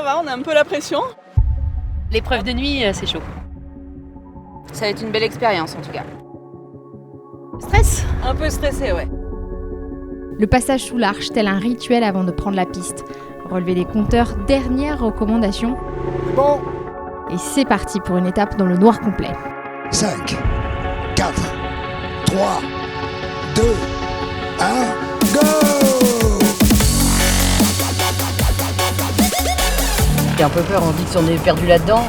ça va, on a un peu la pression. L'épreuve de nuit, c'est chaud. Ça va être une belle expérience en tout cas. Stress. Un peu stressé, ouais. Le passage sous l'arche, tel un rituel avant de prendre la piste. Relever les compteurs, dernière recommandation. Bon. Et c'est parti pour une étape dans le noir complet. 5, 4, 3, 2, 1, go! J'ai un peu peur, on dit que si on est perdu là-dedans.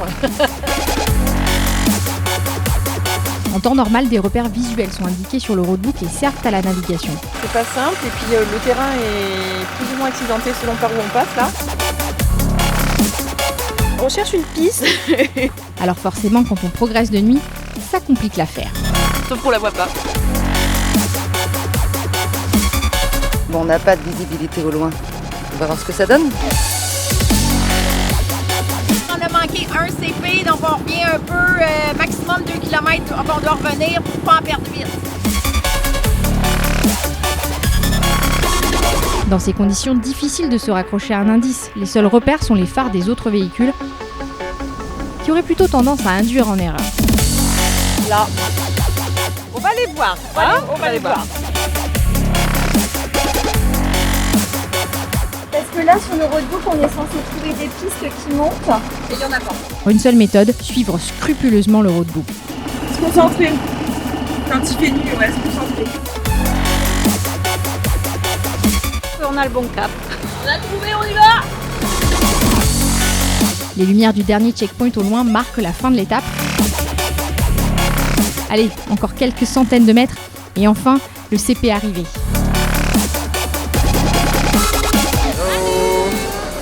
En temps normal, des repères visuels sont indiqués sur le roadbook et servent à la navigation. C'est pas simple et puis le terrain est plus ou moins accidenté selon par où on passe là. On cherche une piste. Alors forcément, quand on progresse de nuit, ça complique l'affaire. Sauf qu'on la voit pas. Bon, on n'a pas de visibilité au loin. On va voir ce que ça donne. On a manqué un CP, donc on revient un peu, maximum 2 km avant de revenir pour pas en perdre vite. Dans ces conditions, difficile de se raccrocher à un indice. Les seuls repères sont les phares des autres véhicules, qui auraient plutôt tendance à induire en erreur. Là. On va les voir. On va les voir. Parce que là, sur le roadbook, on est censé trouver des pistes qui montent. Et il y en a pas. Une seule méthode, suivre scrupuleusement le roadbook. Se concentrer. Quand il fait nuit, ouais, se concentrer. On a le bon cap. On a trouvé, on y va! Les lumières du dernier checkpoint au loin marquent la fin de l'étape. Allez, encore quelques centaines de mètres, et enfin, le CP est arrivé.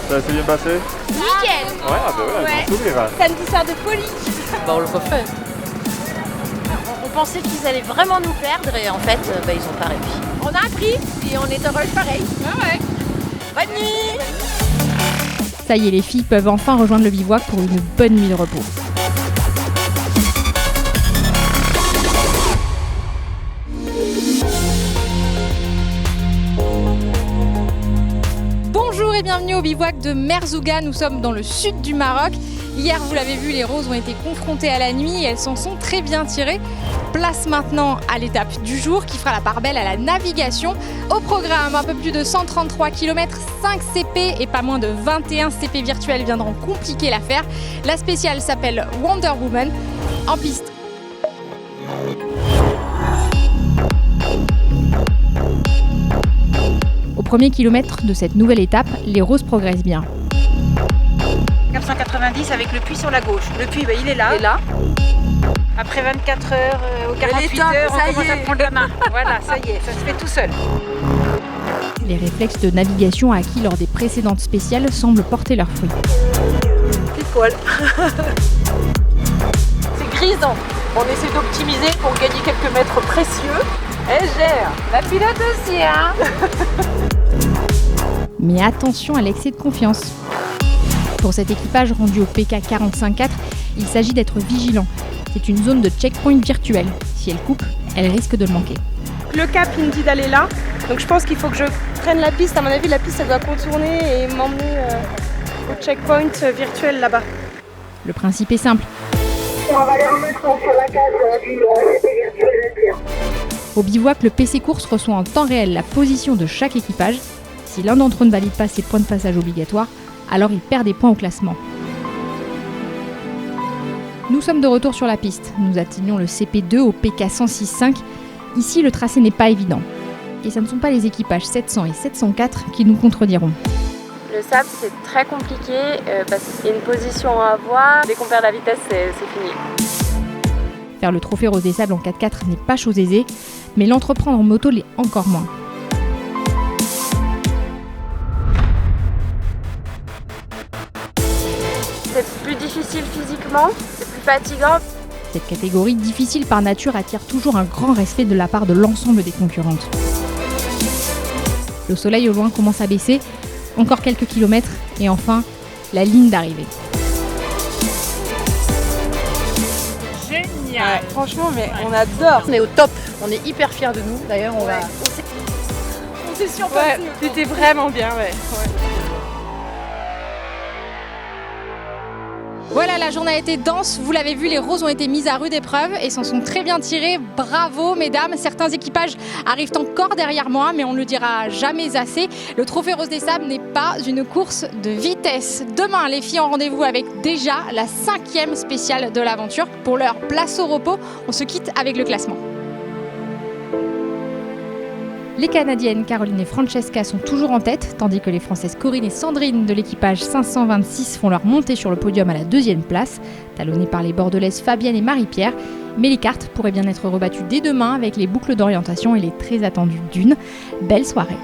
Ça s'est bien passé? Nickel. Ouais, ah bah ouais, Ouais. bon sourire. Samedi soir de folie. Bah on le refait. On pensait qu'ils allaient vraiment nous perdre et en fait, ils ont pas réussi. On a appris et on est heureux pareil. Ah ouais. Bonne nuit! Ça y est, les filles peuvent enfin rejoindre le bivouac pour une bonne nuit de repos. Bonjour et bienvenue au bivouac de Merzouga. Nous sommes dans le sud du Maroc. Hier, vous l'avez vu, les roses ont été confrontées à la nuit et elles s'en sont très bien tirées. Place maintenant à l'étape du jour qui fera la part belle à la navigation. Au programme, un peu plus de 133 km, 5 CP et pas moins de 21 CP virtuels viendront compliquer l'affaire. La spéciale s'appelle Wonder Woman. En piste. Au premier kilomètre de cette nouvelle étape, les roses progressent bien. 490 avec le puits sur la gauche. Le puits, il est là. Et là, Après 24 heures, aux 48 heures, on commence à prendre la main. Voilà, ça y est, ça se fait tout seul. Les réflexes de navigation acquis lors des précédentes spéciales semblent porter leurs fruits. Pile poil. C'est grisant. On essaie d'optimiser pour gagner quelques mètres précieux. Elle gère. La pilote aussi, hein. Mais attention à l'excès de confiance. Pour cet équipage rendu au PK 45-4, il s'agit d'être vigilant. C'est une zone de checkpoint virtuelle. Si elle coupe, elle risque de le manquer. Le cap, il me dit d'aller là. Donc je pense qu'il faut que je prenne la piste. À mon avis, la piste, elle doit contourner et m'emmener au checkpoint virtuel là-bas. Le principe est simple. On va les remettre sur la case du virtuel. Au bivouac, le PC Course reçoit en temps réel la position de chaque équipage. Si l'un d'entre eux ne valide pas ses points de passage obligatoires, alors il perd des points au classement. Nous sommes de retour sur la piste. Nous atteignons le CP2 au PK 106.5. Ici, le tracé n'est pas évident. Et ce ne sont pas les équipages 700 et 704 qui nous contrediront. Le sable, c'est très compliqué parce qu'il y a une position à avoir. Dès qu'on perd la vitesse, c'est fini. Faire le trophée Rose des Sables en 4x4 n'est pas chose aisée, mais l'entreprendre en moto l'est encore moins. C'est plus difficile physiquement, c'est plus fatigant. Cette catégorie difficile par nature attire toujours un grand respect de la part de l'ensemble des concurrentes. Le soleil au loin commence à baisser, encore quelques kilomètres, et enfin, la ligne d'arrivée. Génial. Franchement, mais on adore. On est au top, on est hyper fiers de nous. D'ailleurs, on va. On s'est surpassé. C'était vraiment bien, ouais. Voilà, la journée a été dense, vous l'avez vu, les roses ont été mises à rude épreuve et s'en sont très bien tirées. Bravo mesdames, certains équipages arrivent encore derrière moi, mais on ne le dira jamais assez. Le Trophée Rose des Sables n'est pas une course de vitesse. Demain, les filles ont rendez-vous avec déjà la 5e spéciale de l'aventure. Pour l'heure, place au repos, on se quitte avec le classement. Les Canadiennes Caroline et Francesca sont toujours en tête, tandis que les Françaises Corinne et Sandrine de l'équipage 526 font leur montée sur le podium à la 2e place, talonnées par les Bordelaises Fabienne et Marie-Pierre. Mais les cartes pourraient bien être rebattues dès demain avec les boucles d'orientation et les très attendues dunes. Belle soirée.